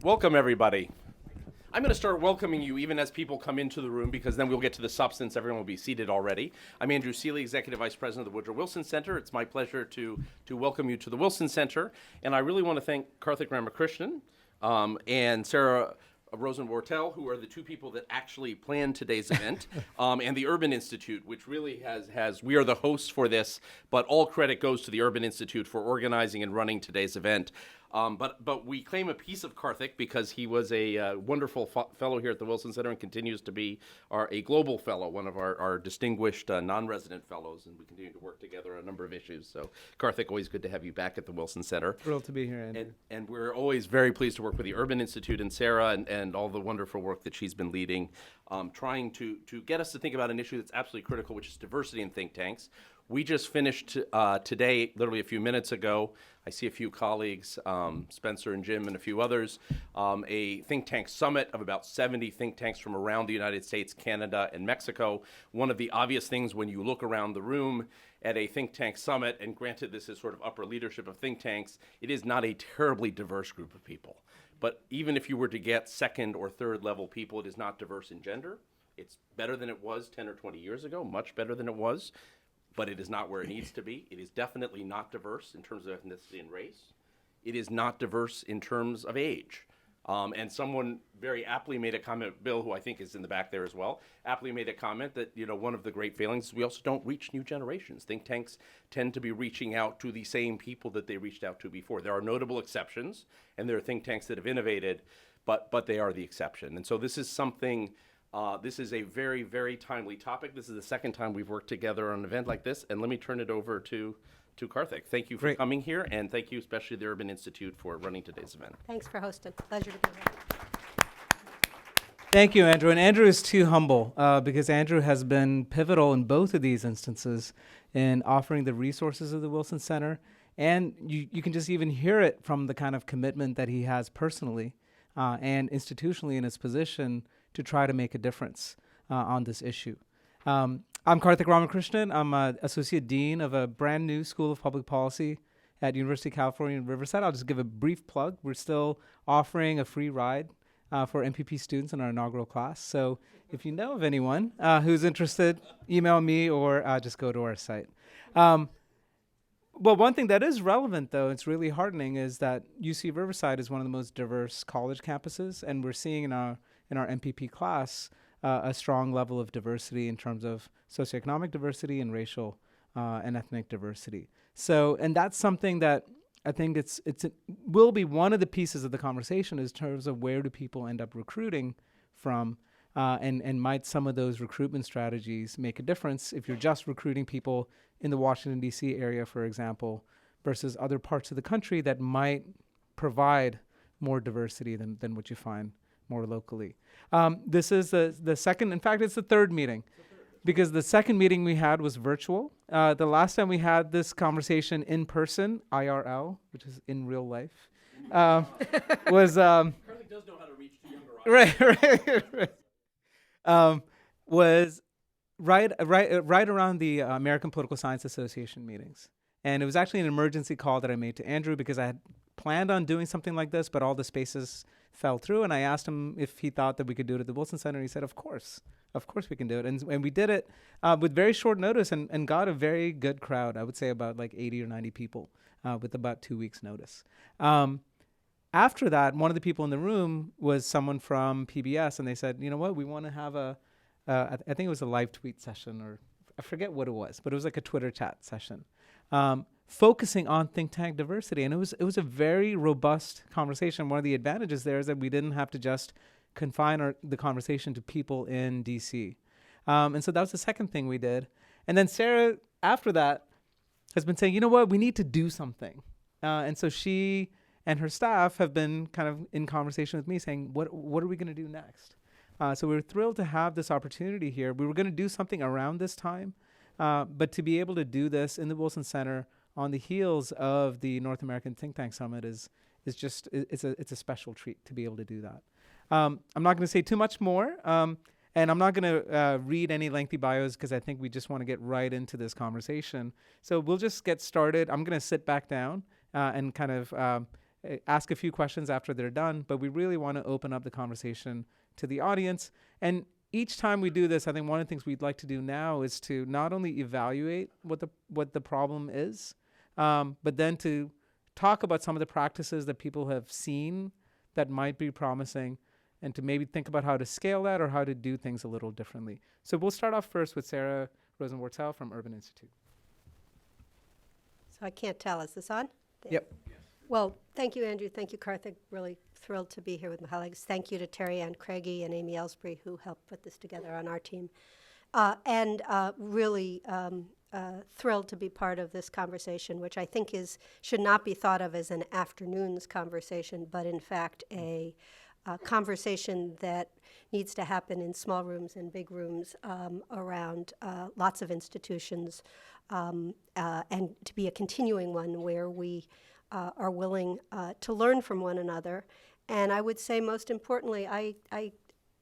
Welcome, everybody. I'm going to start welcoming you even as people come into the room, because then we'll get to the substance. Everyone will be seated already. I'm Andrew Seeley, Executive Vice President of the Woodrow Wilson Center. It's my pleasure to welcome you to the Wilson Center. And I really want to thank Karthik Ramakrishnan and Sarah Rosen, who are the two people that actually planned today's event, and the Urban Institute, which really we are the hosts for this, but all credit goes to the Urban Institute for organizing and running today's event. But we claim a piece of Karthik because he was a wonderful fellow here at the Wilson Center and continues to be a global fellow, one of our distinguished non-resident fellows, and we continue to work together on a number of issues. So, Karthik, always good to have you back at the Wilson Center. Thrilled to be here, Andrew. And we're always very pleased to work with the Urban Institute and Sarah and all the wonderful work that she's been leading, trying to get us to think about an issue that's absolutely critical, which is diversity in think tanks. We just finished today, literally a few minutes ago. I see a few colleagues, Spencer and Jim and a few others, a think tank summit of about 70 think tanks from around the United States, Canada, and Mexico. One of the obvious things when you look around the room at a think tank summit, and granted this is sort of upper leadership of think tanks, it is not a terribly diverse group of people. But even if you were to get second or third level people, it is not diverse in gender. It's better than it was 10 or 20 years ago, much better than it was. But it is not where it needs to be. It is definitely not diverse in terms of ethnicity and race. It is not diverse in terms of age. And someone very aptly made a comment, Bill, who I think is in the back there as well, aptly made a comment that, one of the great failings is we also don't reach new generations. Think tanks tend to be reaching out to the same people that they reached out to before. There are notable exceptions, and there are think tanks that have innovated, but they are the exception. And so this is something. This is a very, very timely topic. This is the second time we've worked together on an event like this, and let me turn it over to Karthik. Thank you for coming here, and thank you especially to the Urban Institute for running today's event. Thanks for hosting. Pleasure to be here. Thank you, Andrew. And Andrew is too humble because Andrew has been pivotal in both of these instances in offering the resources of the Wilson Center, and you can just even hear it from the kind of commitment that he has personally and institutionally in his position to try to make a difference on this issue. I'm Karthik Ramakrishnan. I'm an Associate Dean of a brand new School of Public Policy at University of California, Riverside. I'll just give a brief plug. We're still offering a free ride for MPP students in our inaugural class. So if you know of anyone who's interested, email me or just go to our site. Well, one thing that is relevant, though, it's really heartening, is that UC Riverside is one of the most diverse college campuses, and we're seeing in our MPP class a strong level of diversity in terms of socioeconomic diversity and racial and ethnic diversity. So, and that's something that I think will be one of the pieces of the conversation in terms of where do people end up recruiting from, and might some of those recruitment strategies make a difference if you're just recruiting people in the Washington, D.C. area, for example, versus other parts of the country that might provide more diversity than what you find more locally. This is the second, in fact, it's the third meeting, because the second meeting we had was virtual. The last time we had this conversation in person, IRL, which is in real life, was... Karthik does know how to reach the younger audience. Right. Was right around the American Political Science Association meetings. And it was actually an emergency call that I made to Andrew because I had planned on doing something like this, but all the spaces fell through. And I asked him if he thought that we could do it at the Wilson Center. And he said, of course we can do it. And we did it with very short notice and got a very good crowd. I would say about like 80 or 90 people with about 2 weeks notice. After that, one of the people in the room was someone from PBS, and they said, you know what, we want to have I think it was a live tweet session, or I forget what it was, but it was like a Twitter chat session, focusing on think tank diversity. And it was a very robust conversation. One of the advantages there is that we didn't have to just confine the conversation to people in DC. And so that was the second thing we did. And then Sarah, after that, has been saying, you know what, we need to do something. And so she and her staff have been kind of in conversation with me saying, what are we going to do next? So we're thrilled to have this opportunity here. We were going to do something around this time, but to be able to do this in the Wilson Center on the heels of the North American Think Tank Summit is just it's a special treat to be able to do that. I'm not going to say too much more, and I'm not going to read any lengthy bios because I think we just want to get right into this conversation. So we'll just get started. I'm going to sit back down and kind of ask a few questions after they're done, but we really want to open up the conversation to the audience. And each time we do this, I think one of the things we'd like to do now is to not only evaluate what the problem is, but then to talk about some of the practices that people have seen that might be promising, and to maybe think about how to scale that or how to do things a little differently. So we'll start off first with Sarah Rosen-Wartell from Urban Institute. So I can't tell. Is this on? Yep. Well, thank you, Andrew. Thank you, Karthik. Really thrilled to be here with my colleagues. Thank you to Terry Ann Craigie and Amy Ellsbury, who helped put this together on our team. And really thrilled to be part of this conversation, which I think should not be thought of as an afternoon's conversation, but in fact a conversation that needs to happen in small rooms and big rooms around lots of institutions, and to be a continuing one where we are willing to learn from one another. And I would say most importantly, I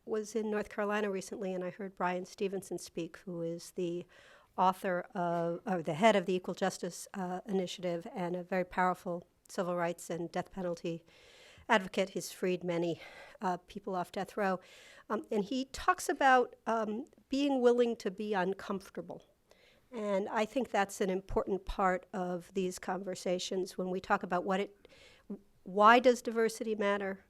was in North Carolina recently and I heard Brian Stevenson speak, who is the author of, or the head of the Equal Justice Initiative and a very powerful civil rights and death penalty advocate. He's freed many people off death row. And he talks about being willing to be uncomfortable. And I think that's an important part of these conversations when we talk about why does diversity matter?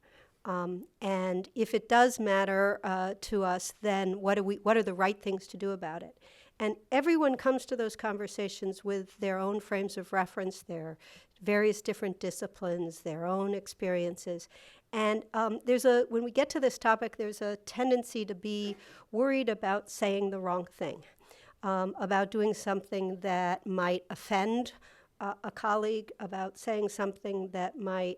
And if it does matter to us, then what are the right things to do about it? And everyone comes to those conversations with their own frames of reference, their various different disciplines, their own experiences. And when we get to this topic, there's a tendency to be worried about saying the wrong thing, about doing something that might offend a colleague, about saying something that might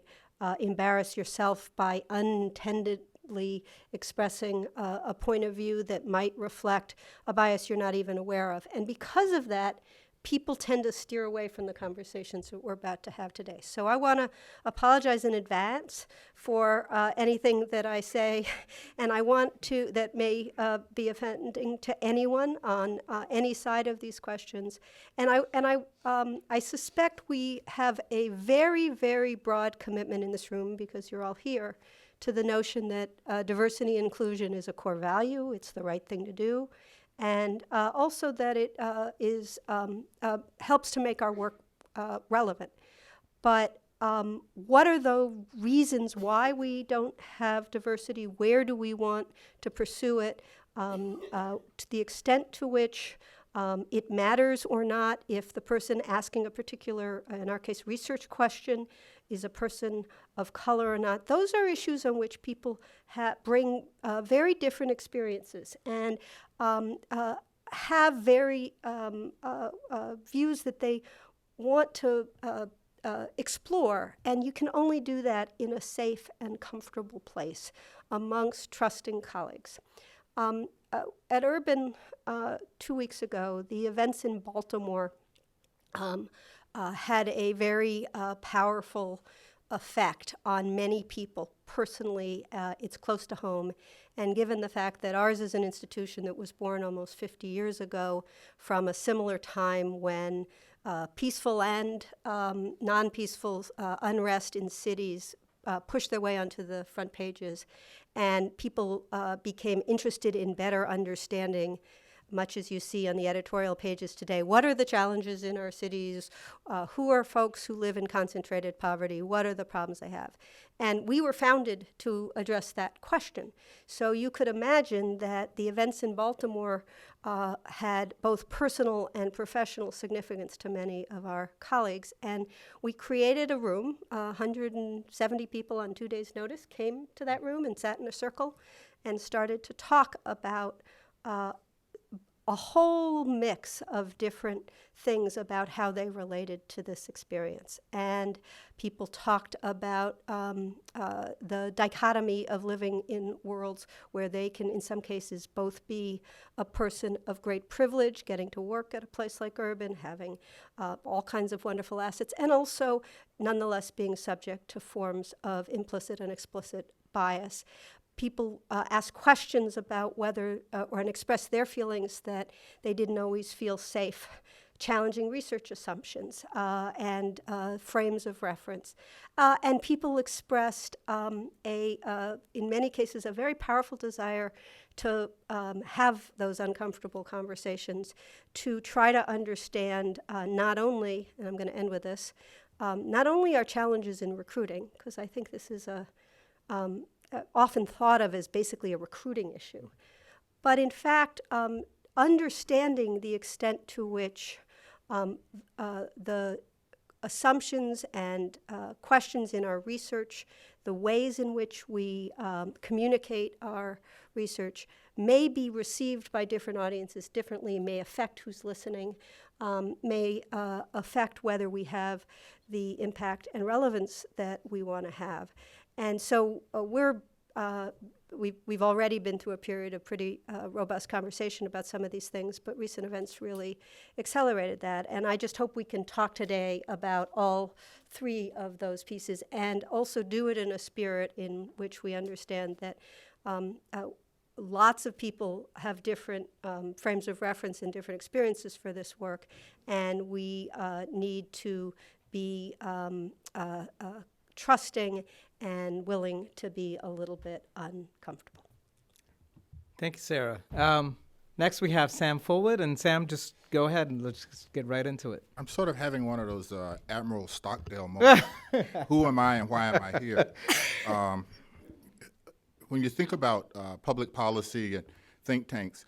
embarrass yourself by unintendedly expressing a point of view that might reflect a bias you're not even aware of. And because of that, people tend to steer away from the conversations that we're about to have today. So I want to apologize in advance for anything that I say, and I want to, that may be offending to anyone on any side of these questions. And I suspect we have a very, very broad commitment in this room, because you're all here, to the notion that diversity and inclusion is a core value, it's the right thing to do, and also that it helps to make our work relevant. But what are the reasons why we don't have diversity? Where do we want to pursue it? To the extent to which it matters or not, if the person asking a particular, in our case, research question, is a person of color or not. Those are issues on which people bring very different experiences and have very views that they want to explore. And you can only do that in a safe and comfortable place amongst trusting colleagues. At Urban 2 weeks ago, the events in Baltimore had a very powerful effect on many people. Personally, it's close to home. And given the fact that ours is an institution that was born almost 50 years ago from a similar time when peaceful and non-peaceful unrest in cities pushed their way onto the front pages, and people became interested in better understanding, much as you see on the editorial pages today, what are the challenges in our cities? Who are folks who live in concentrated poverty? What are the problems they have? And we were founded to address that question. So you could imagine that the events in Baltimore had both personal and professional significance to many of our colleagues. And we created a room. 170 people on 2 days' notice came to that room and sat in a circle and started to talk about a whole mix of different things about how they related to this experience. And people talked about the dichotomy of living in worlds where they can, in some cases, both be a person of great privilege, getting to work at a place like Urban, having all kinds of wonderful assets, and also, nonetheless, being subject to forms of implicit and explicit bias. People ask questions about whether, and express their feelings that they didn't always feel safe challenging research assumptions and frames of reference. And people expressed, in many cases, a very powerful desire to have those uncomfortable conversations, to try to understand not only, and I'm going to end with this, not only our challenges in recruiting, because I think this is often thought of as basically a recruiting issue, but in fact, understanding the extent to which the assumptions and questions in our research, the ways in which we communicate our research may be received by different audiences differently, may affect who's listening, may affect whether we have the impact and relevance that we want to have. And so we've already been through a period of pretty robust conversation about some of these things, but recent events really accelerated that. And I just hope we can talk today about all three of those pieces and also do it in a spirit in which we understand that lots of people have different frames of reference and different experiences for this work, and we need to be trusting and willing to be a little bit uncomfortable. Thank you, Sarah. Next, we have Sam Fulwood, and Sam, just go ahead and let's just get right into it. I'm sort of having one of those Admiral Stockdale moments. Who am I and why am I here? When you think about public policy and think tanks,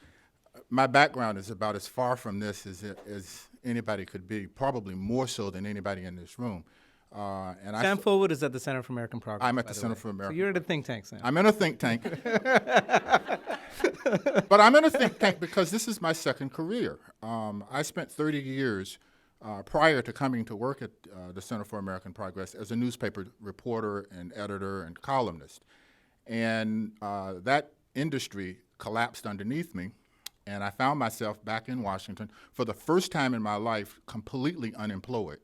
my background is about as far from this as anybody could be, probably more so than anybody in this room. Sam Fulwood is at the Center for American Progress. I'm at the Center for American So you're at a think tank, Sam. I'm in a think tank. But I'm in a think tank because this is my second career. I spent 30 years prior to coming to work at the Center for American Progress as a newspaper reporter and editor and columnist. And that industry collapsed underneath me, and I found myself back in Washington for the first time in my life completely unemployed.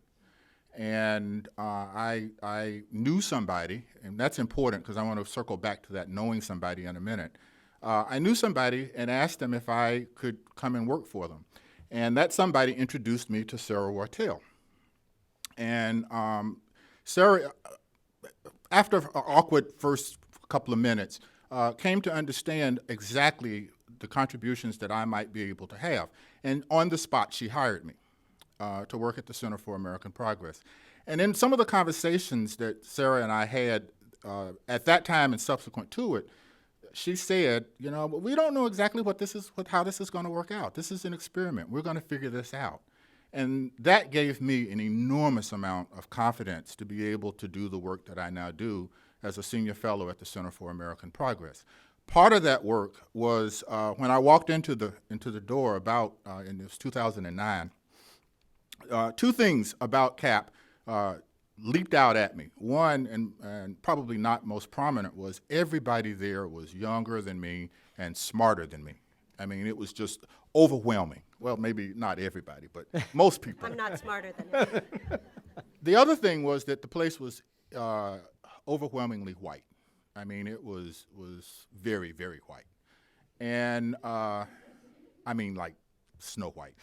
And I knew somebody, and that's important because I want to circle back to that knowing somebody in a minute. I knew somebody and asked them if I could come and work for them. And that somebody introduced me to Sarah Wartell. And Sarah, after an awkward first couple of minutes, came to understand exactly the contributions that I might be able to have. And on the spot, she hired me to work at the Center for American Progress. And in some of the conversations that Sarah and I had at that time and subsequent to it, she said, you know, we don't know exactly how this is going to work out. This is an experiment. We're going to figure this out. And that gave me an enormous amount of confidence to be able to do the work that I now do as a senior fellow at the Center for American Progress. Part of that work was when I walked into the door in this 2009, two things about CAP leaped out at me. One, and probably not most prominent, was everybody there was younger than me and smarter than me. I mean, it was just overwhelming. Well, maybe not everybody, but most people. I'm not smarter than you. The other thing was that the place was overwhelmingly white. I mean, it was very, very white. And I mean, like Snow White.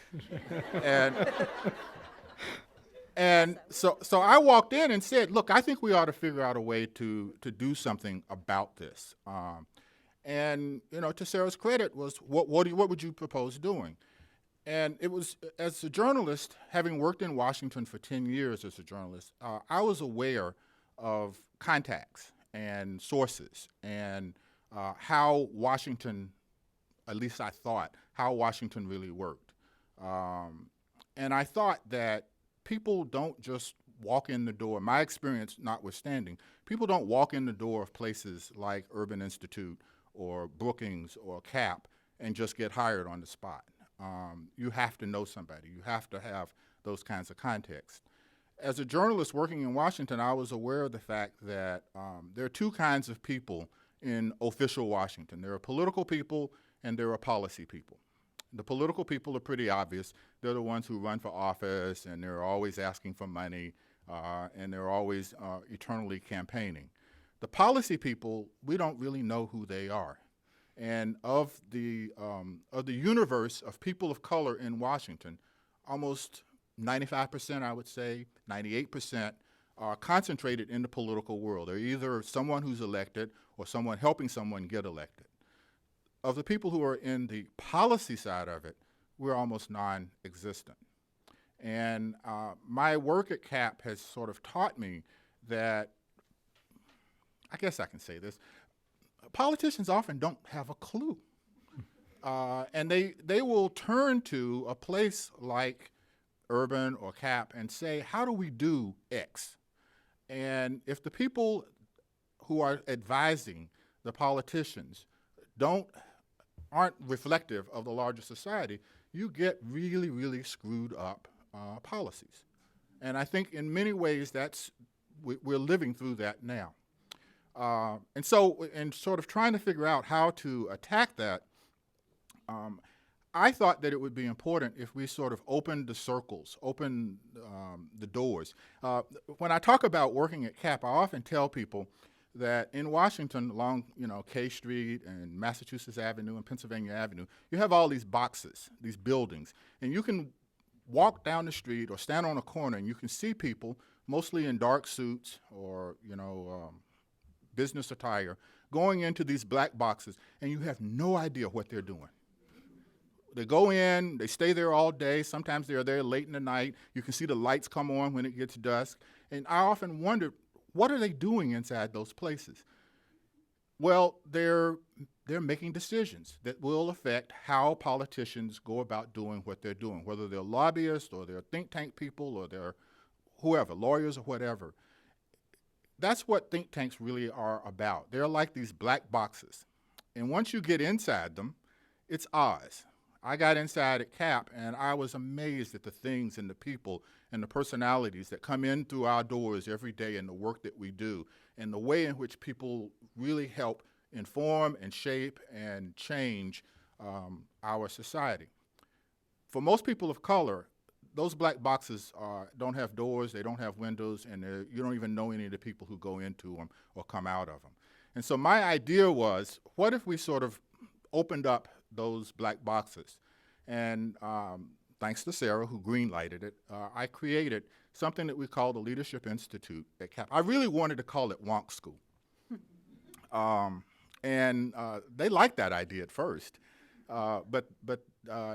And so I walked in and said, look, I think we ought to figure out a way to do something about this. And, you know, to Sarah's credit was, what would you propose doing? And it was, as a journalist, having worked in Washington for 10 years as a journalist, I was aware of contacts and sources and how Washington, at least I thought, how Washington really worked. And I thought that people don't just walk in the door, my experience notwithstanding, people don't walk in the door of places like Urban Institute or Brookings or CAP and just get hired on the spot. You have to know somebody. You have to have those kinds of contexts. As a journalist working in Washington, I was aware of the fact that there are two kinds of people in official Washington. There are political people and there are policy people. The political people are pretty obvious. They're the ones who run for office, and they're always asking for money, and they're always eternally campaigning. The policy people, we don't really know who they are. And of the universe of people of color in Washington, almost 95%, I would say, 98%, are concentrated in the political world. They're either someone who's elected or someone helping someone get elected. Of the people who are in the policy side of it, we're almost non-existent. And my work at CAP has sort of taught me that, I guess I can say this, politicians often don't have a clue. And they will turn to a place like Urban or CAP and say, how do we do X? And if the people who are advising the politicians aren't reflective of the larger society, you get really, really screwed up policies. And I think in many ways we're living through that now. And so in sort of trying to figure out how to attack that, I thought that it would be important if we sort of opened the circles, opened the doors. When I talk about working at CAP, I often tell people that in Washington, along K Street and Massachusetts Avenue and Pennsylvania Avenue, you have all these boxes, these buildings, and you can walk down the street or stand on a corner and you can see people, mostly in dark suits or business attire, going into these black boxes, and you have no idea what they're doing. They go in, they stay there all day. Sometimes they're there late in the night. You can see the lights come on when it gets dusk. And I often wonder, what are they doing inside those places? Well, they're making decisions that will affect how politicians go about doing what they're doing, whether they're lobbyists or they're think tank people or they're whoever, lawyers or whatever. That's what think tanks really are about. They're like these black boxes. And once you get inside them, it's Oz. I got inside at CAP, and I was amazed at the things and the people and the personalities that come in through our doors every day and the work that we do, and the way in which people really help inform and shape and change our society. For most people of color, those black boxes don't have doors, they don't have windows, and you don't even know any of the people who go into them or come out of them. And so my idea was, what if we sort of opened up those black boxes? And thanks to Sarah, who green-lighted it, I created something that we call the Leadership Institute at CAP. I really wanted to call it Wonk School. And they liked that idea at first. But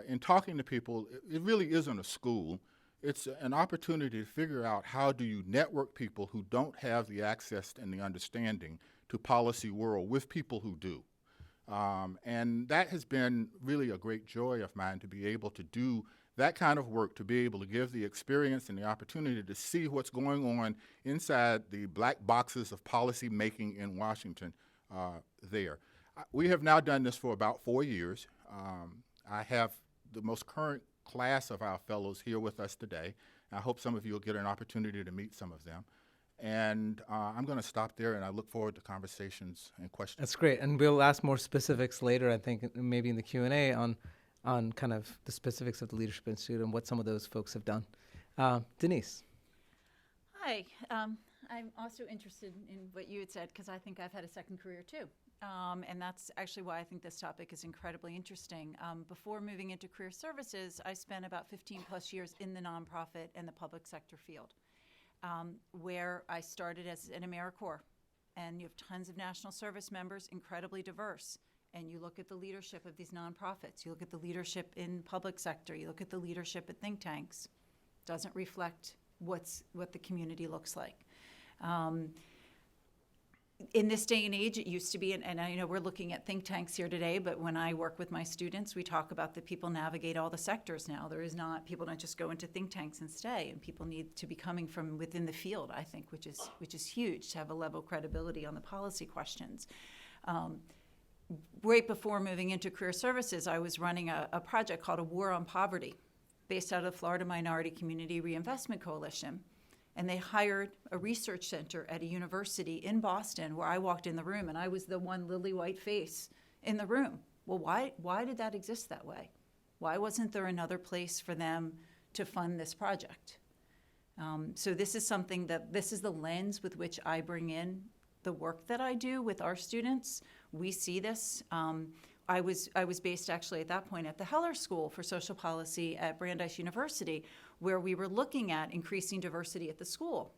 in talking to people, it really isn't a school. It's an opportunity to figure out how do you network people who don't have the access and the understanding to policy world with people who do. And that has been really a great joy of mine, to be able to do that kind of work, to be able to give the experience and the opportunity to see what's going on inside the black boxes of policy making in Washington there. We have now done this for about 4 years. I have the most current class of our fellows here with us today. I hope some of you will get an opportunity to meet some of them. And I'm going to stop there, and I look forward to conversations and questions. That's great, and we'll ask more specifics later, I think, maybe in the Q&A on kind of the specifics of the Leadership Institute and what some of those folks have done. Denise. Hi. I'm also interested in what you had said, because I think I've had a second career too. And that's actually why I think this topic is incredibly interesting. Before moving into career services, I spent about 15 plus years in the nonprofit and the public sector field, where I started as an AmeriCorps. And you have tons of national service members, incredibly diverse. And you look at the leadership of these nonprofits, you look at the leadership in public sector, you look at the leadership at think tanks, doesn't reflect what the community looks like. In this day and age, it used to be, and I know we're looking at think tanks here today, but when I work with my students, we talk about that people navigate all the sectors now. People don't just go into think tanks and stay, and people need to be coming from within the field, I think, which is huge, to have a level of credibility on the policy questions. Right before moving into career services, I was running a project called A War on Poverty, based out of the Florida Minority Community Reinvestment Coalition. And they hired a research center at a university in Boston, where I walked in the room and I was the one lily white face in the room. Well, why did that exist that way? Why wasn't there another place for them to fund this project? So this is this is the lens with which I bring in the work that I do with our students. We see this. I was based actually at that point at the Heller School for Social Policy at Brandeis University, where we were looking at increasing diversity at the school.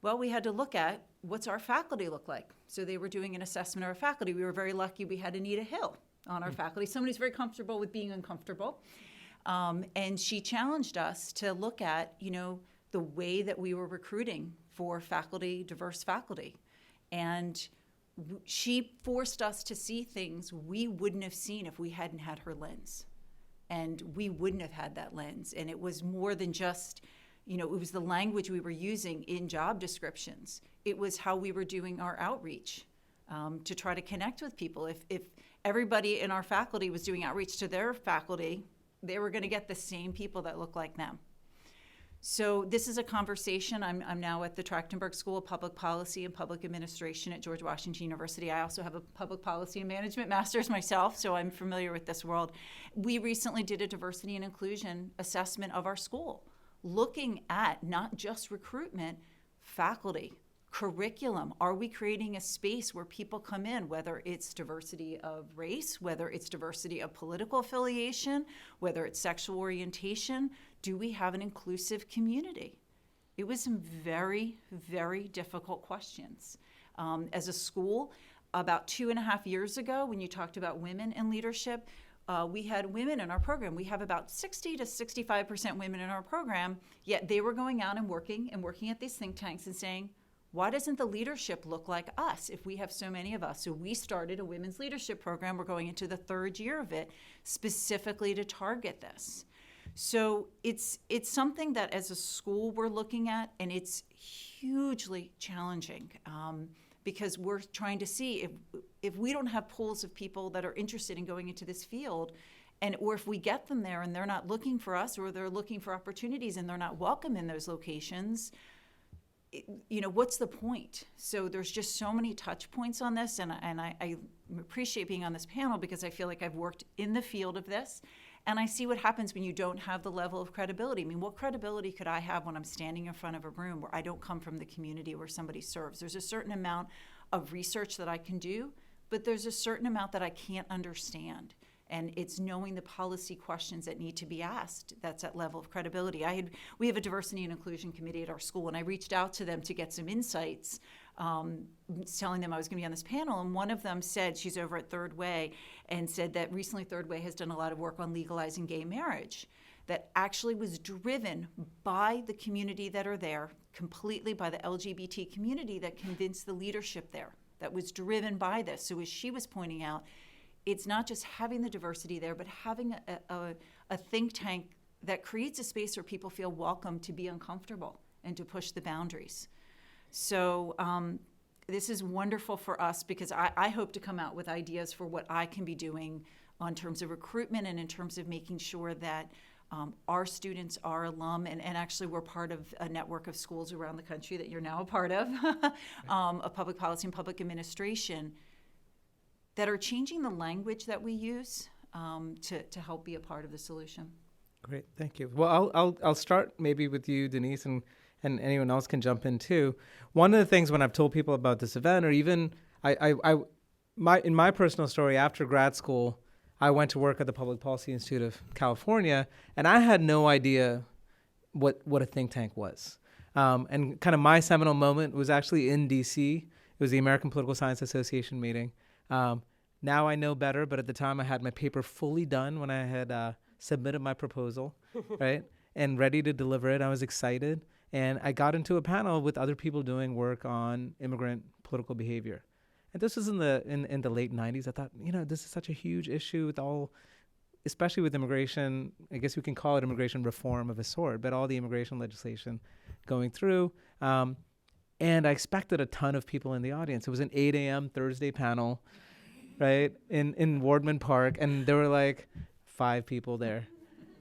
Well, we had to look at what's our faculty look like. So they were doing an assessment of our faculty. We were very lucky we had Anita Hill on our faculty, somebody who's very comfortable with being uncomfortable. And she challenged us to look at, the way that we were recruiting for faculty, diverse faculty. And she forced us to see things we wouldn't have seen if we hadn't had her lens. And we wouldn't have had that lens. And it was more than just, it was the language we were using in job descriptions. It was how we were doing our outreach to try to connect with people. If everybody in our faculty was doing outreach to their faculty, they were going to get the same people that look like them. So this is a conversation. I'm now at the Trachtenberg School of Public Policy and Public Administration at George Washington University. I also have a public policy and management master's myself, so I'm familiar with this world. We recently did a diversity and inclusion assessment of our school, looking at not just recruitment, faculty, curriculum. Are we creating a space where people come in, whether it's diversity of race, whether it's diversity of political affiliation, whether it's sexual orientation? Do we have an inclusive community? It was some very, very difficult questions. As a school, about 2.5 years ago, when you talked about women in leadership, we had women in our program. We have about 60 to 65% women in our program, yet they were going out and working at these think tanks and saying, why doesn't the leadership look like us if we have so many of us? So we started a women's leadership program. We're going into the 3rd year of it, specifically to target this. So it's something that as a school we're looking at, and it's hugely challenging because we're trying to see if we don't have pools of people that are interested in going into this field, or if we get them there and they're not looking for us, or they're looking for opportunities and they're not welcome in those locations, what's the point? So there's just so many touch points on this, and I appreciate being on this panel because I feel like I've worked in the field of this, and I see what happens when you don't have the level of credibility. I mean, what credibility could I have when I'm standing in front of a room where I don't come from the community where somebody serves? There's a certain amount of research that I can do, but there's a certain amount that I can't understand. And it's knowing the policy questions that need to be asked. That's that level of credibility. We have a diversity and inclusion committee at our school, and I reached out to them to get some insights, telling them I was going to be on this panel. And one of them said, she's over at Third Way, and said that recently Third Way has done a lot of work on legalizing gay marriage that actually was driven by the community that are there, completely by the LGBT community that convinced the leadership there, that was driven by this. So as she was pointing out, it's not just having the diversity there, but having a think tank that creates a space where people feel welcome to be uncomfortable and to push the boundaries. So this is wonderful for us because I hope to come out with ideas for what I can be doing in terms of recruitment and in terms of making sure that our students, our alum, and actually we're part of a network of schools around the country that you're now a part of public policy and public administration, that are changing the language that we use to help be a part of the solution. Great, thank you. Well, I'll start maybe with you, Denise, and anyone else can jump in too. One of the things when I've told people about this event, or even in my personal story after grad school, I went to work at the Public Policy Institute of California, and I had no idea what a think tank was. And kind of my seminal moment was actually in DC. It was the American Political Science Association meeting. Now I know better, but at the time I had my paper fully done when I had submitted my proposal, right, and ready to deliver it. I was excited, and I got into a panel with other people doing work on immigrant political behavior. And this was in the late 90s. I thought, this is such a huge issue with all, especially with immigration. I guess we can call it immigration reform of a sort, but all the immigration legislation going through. And I expected a ton of people in the audience. It was an 8 a.m. Thursday panel, right, in Wardman Park, and there were like 5 people there.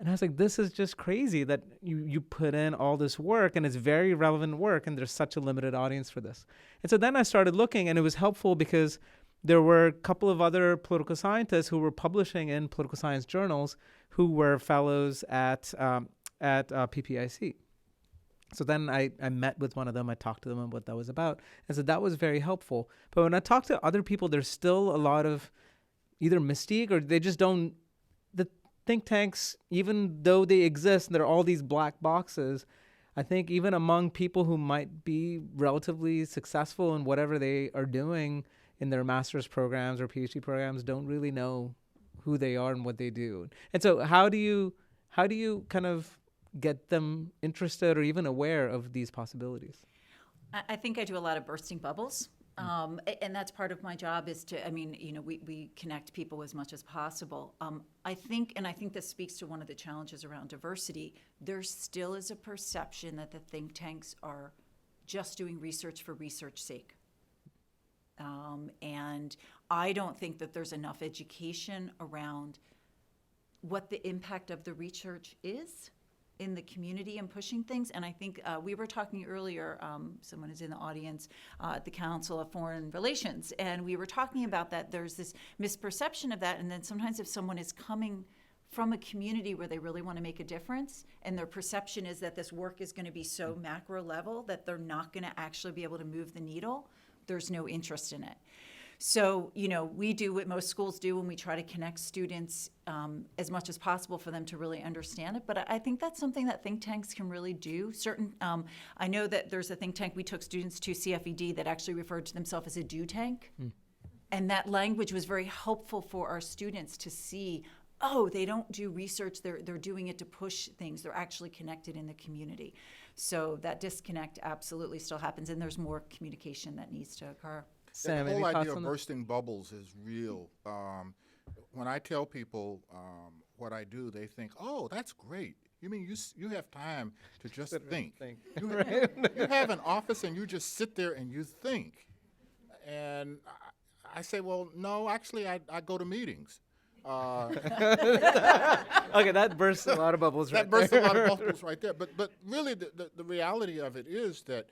And I was like, this is just crazy that you put in all this work, and it's very relevant work, and there's such a limited audience for this. And so then I started looking, and it was helpful because there were a couple of other political scientists who were publishing in political science journals who were fellows at PPIC. So then I met with one of them. I talked to them about what that was about. And so that was very helpful. But when I talked to other people, there's still a lot of, either mystique or they just don't. The think tanks, even though they exist, and there are all these black boxes. I think even among people who might be relatively successful in whatever they are doing in their master's programs or PhD programs, don't really know who they are and what they do. And so, how do you kind of get them interested or even aware of these possibilities? I think I do a lot of bursting bubbles. And that's part of my job is to, we connect people as much as possible. I think this speaks to one of the challenges around diversity. There still is a perception that the think tanks are just doing research for research's sake. And I don't think that there's enough education around what the impact of the research is in the community and pushing things. And I think we were talking earlier, someone is in the audience at the Council of Foreign Relations, and we were talking about that there's this misperception of that, and then sometimes if someone is coming from a community where they really want to make a difference, and their perception is that this work is going to be so macro level that they're not going to actually be able to move the needle, there's no interest in it. So, we do what most schools do when we try to connect students as much as possible for them to really understand it. But I think that's something that think tanks can really do. I know that there's a think tank we took students to, CFED, that actually referred to themselves as a do tank. And that language was very helpful for our students to see, oh, they don't do research, they're doing it to push things. They're actually connected in the community. So that disconnect absolutely still happens, and there's more communication that needs to occur. Sam, the any whole thoughts idea of on that? bursting bubbles is real. When I tell people what I do, they think, "Oh, that's great. You mean you have time to just think? You have an office and you just sit there and you think." And I say, "Well, no, actually, I go to meetings." Okay, that bursts a lot of bubbles right That bursts a lot of bubbles right there. But really, the reality of it is that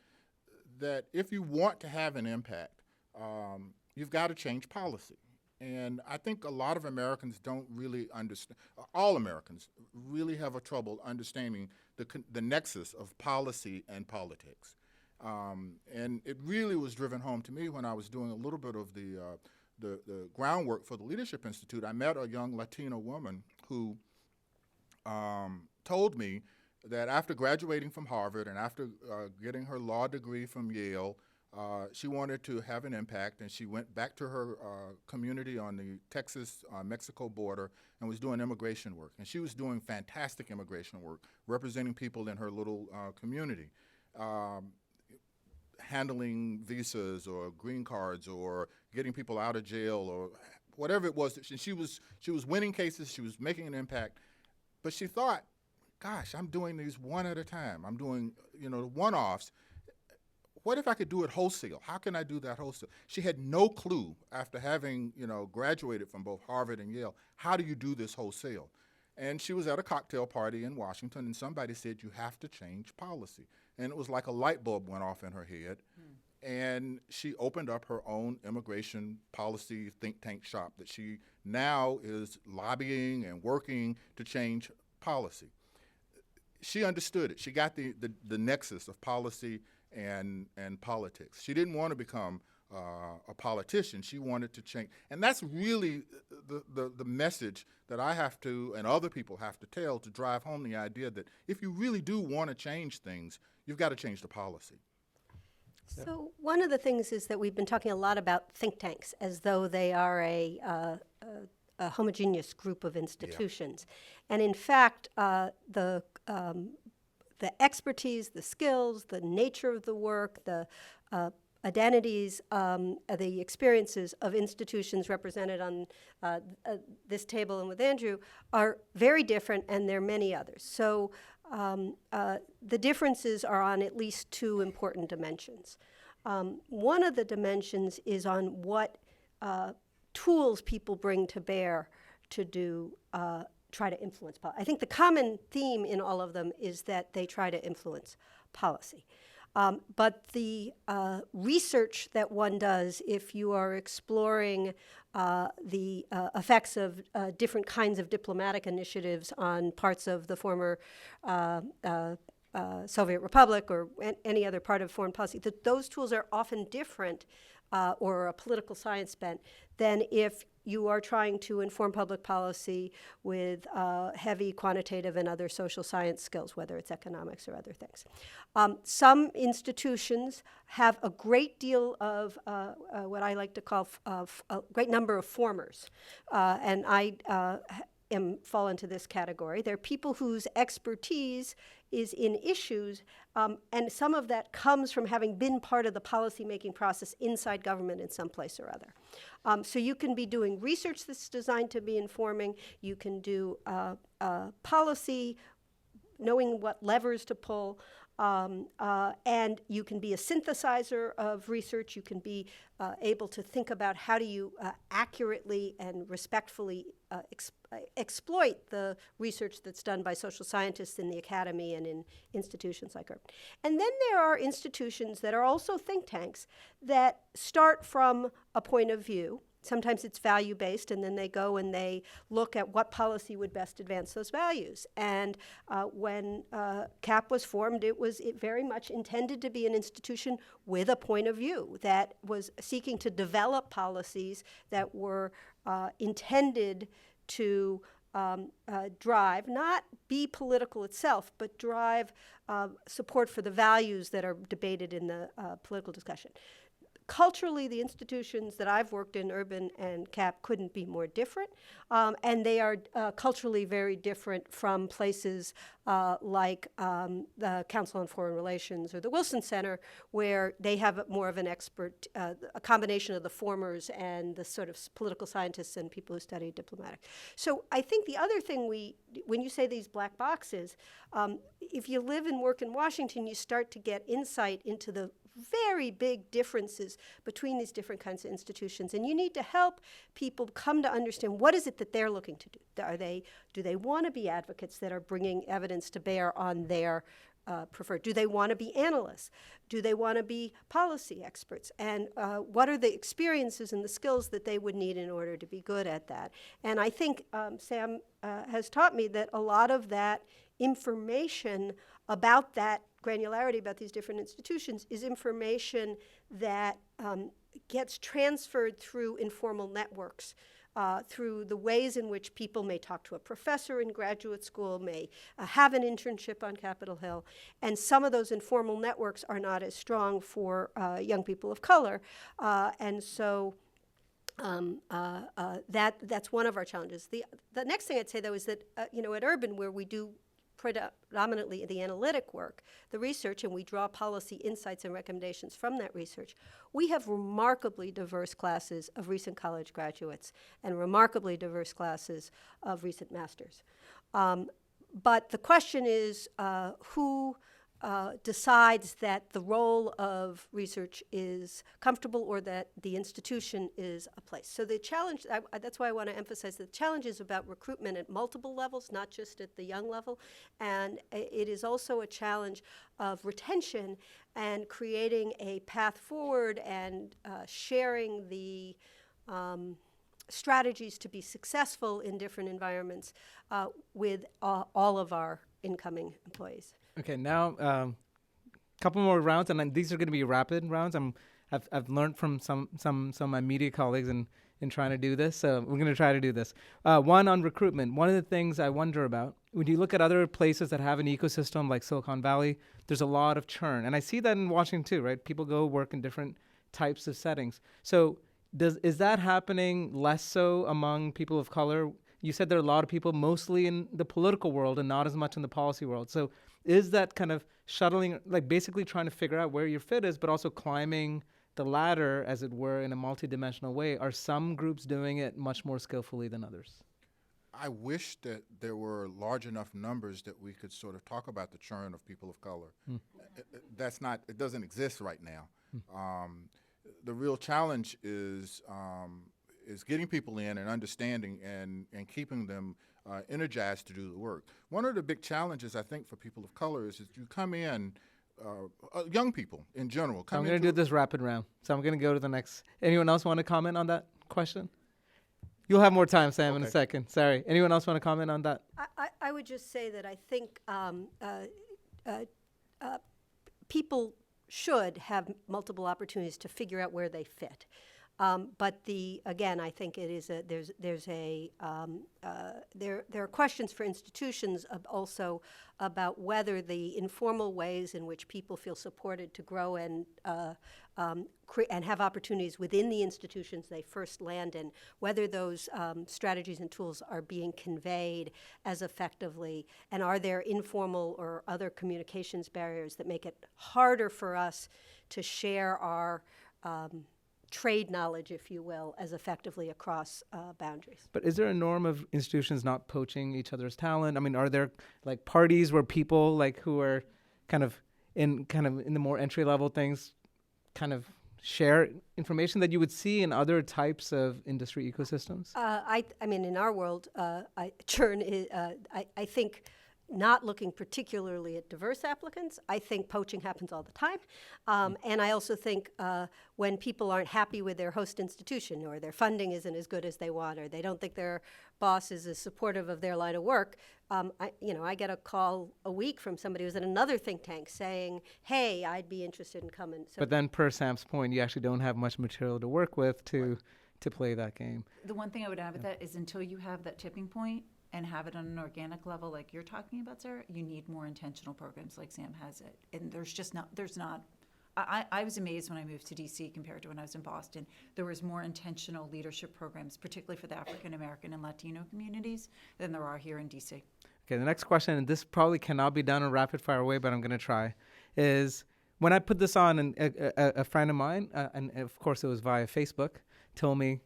if you want to have an impact, you've got to change policy. And I think a lot of Americans don't really understand, all Americans really have a trouble understanding the nexus of policy and politics. And it really was driven home to me when I was doing a little bit of the groundwork for the Leadership Institute. I met a young Latino woman who told me that after graduating from Harvard and after getting her law degree from Yale, she wanted to have an impact, and she went back to her community on the Texas-Mexico border and was doing immigration work. And she was doing fantastic immigration work, representing people in her little community, handling visas or green cards or getting people out of jail or whatever it was. She was winning cases. She was making an impact. But she thought, gosh, I'm doing these one at a time. I'm doing, one-offs. What if I could do it wholesale? How can I do that wholesale? She had no clue after having, graduated from both Harvard and Yale, how do you do this wholesale? And she was at a cocktail party in Washington, and somebody said, you have to change policy. And it was like a light bulb went off in her head. And she opened up her own immigration policy think tank shop that she now is lobbying and working to change policy. She understood it. She got the nexus of policy and politics. She didn't want to become a politician. She wanted to change. And that's really the message that I have to, and other people have to tell, to drive home the idea that if you really do want to change things, you've got to change the policy. So one of the things is that we've been talking a lot about think tanks as though they are a homogeneous group of institutions. And in fact, the expertise, the skills, the nature of the work, the identities, the experiences of institutions represented on this table and with Andrew are very different, and there are many others. So the differences are on at least two important dimensions. One of the dimensions is on what tools people bring to bear to do try to influence policy. I think the common theme in all of them is that they try to influence policy. But the research that one does if you are exploring the effects of different kinds of diplomatic initiatives on parts of the former Soviet Republic or any other part of foreign policy, those tools are often different or a political science bent than if you are trying to inform public policy with heavy quantitative and other social science skills, whether it's economics or other things. Some institutions have a great deal of what I like to call a great number of formers, and I fall into this category. They're people whose expertise is in issues, and some of that comes from having been part of the policymaking process inside government in some place or other. So you can be doing research that's designed to be informing. You can do policy, knowing what levers to pull. And you can be a synthesizer of research. You can be able to think about how do you accurately and respectfully exploit the research that's done by social scientists in the academy and in institutions like Urban. And then there are institutions that are also think tanks that start from a point of view. Sometimes it's value-based, and then they go and they look at what policy would best advance those values. And when CAP was formed, it very much intended to be an institution with a point of view that was seeking to develop policies that were intended to drive, not be political itself, but drive support for the values that are debated in the political discussion. Culturally, the institutions that I've worked in, Urban and CAP, couldn't be more different. And they are culturally very different from places like the Council on Foreign Relations or the Wilson Center, where they have more of an expert, a combination of the formers and the sort of political scientists and people who study diplomatic. So I think the other thing when you say these black boxes, if you live and work in Washington, you start to get insight into the very big differences between these different kinds of institutions, and you need to help people come to understand what is it that they're looking to do. Do they want to be advocates that are bringing evidence to bear on their preferred? Do they want to be analysts? Do they want to be policy experts? And what are the experiences and the skills that they would need in order to be good at that? And I think Sam has taught me that a lot of that information about that granularity about these different institutions is information that gets transferred through informal networks, through the ways in which people may talk to a professor in graduate school, may have an internship on Capitol Hill. And some of those informal networks are not as strong for young people of color. And so that's one of our challenges. The next thing I'd say, though, is that at Urban, where we do predominantly the analytic work, the research, and we draw policy insights and recommendations from that research, we have remarkably diverse classes of recent college graduates and remarkably diverse classes of recent masters. But the question is who decides that the role of research is comfortable or that the institution is a place. So the challenge, that's why I want to emphasize the challenge is about recruitment at multiple levels, not just at the young level. And it is also a challenge of retention and creating a path forward and sharing the strategies to be successful in different environments with all of our incoming employees. Okay, now a couple more rounds, and then these are going to be rapid rounds. I've learned from some of my media colleagues in trying to do this, so we're going to try to do this. One on recruitment. One of the things I wonder about, when you look at other places that have an ecosystem like Silicon Valley, there's a lot of churn. And I see that in Washington too, right? People go work in different types of settings. So is that happening less so among people of color? You said there are a lot of people mostly in the political world and not as much in the policy world. So is that kind of shuttling, like basically trying to figure out where your fit is, but also climbing the ladder, as it were, in a multidimensional way? Are some groups doing it much more skillfully than others? I wish that there were large enough numbers that we could sort of talk about the churn of people of color. It doesn't exist right now. The real challenge is getting people in and understanding and keeping them energized to do the work. One of the big challenges, I think, for people of color is that you come in, young people in general. I'm going to do this rapid round, so I'm going to go to the next. Anyone else want to comment on that question? You'll have more time, Sam, in a second. Sorry. Anyone else want to comment on that? I would just say that I think people should have multiple opportunities to figure out where they fit. But again, I think it is there are questions for institutions also about whether the informal ways in which people feel supported to grow and have opportunities within the institutions they first land in, whether those strategies and tools are being conveyed as effectively, and are there informal or other communications barriers that make it harder for us to share our trade knowledge, if you will, as effectively across boundaries. But is there a norm of institutions not poaching each other's talent? I mean, are there like parties where people like who are kind of in the more entry level things kind of share information that you would see in other types of industry ecosystems? I mean, in our world, churn is, I think, not looking particularly at diverse applicants. I think poaching happens all the time. And I also think when people aren't happy with their host institution, or their funding isn't as good as they want, or they don't think their boss is as supportive of their line of work, I get a call a week from somebody who's at another think tank saying, hey, I'd be interested in coming. So but then per Sam's point, you actually don't have much material to work with to play that game. The one thing I would add with that is until you have that tipping point and have it on an organic level like you're talking about, Sarah, you need more intentional programs like Sam has it. And I was amazed when I moved to DC compared to when I was in Boston. There was more intentional leadership programs, particularly for the African American and Latino communities, than there are here in DC. Okay, the next question, and this probably cannot be done in rapid fire way, but I'm gonna try, is when I put this on, and a friend of mine, and of course it was via Facebook, told me,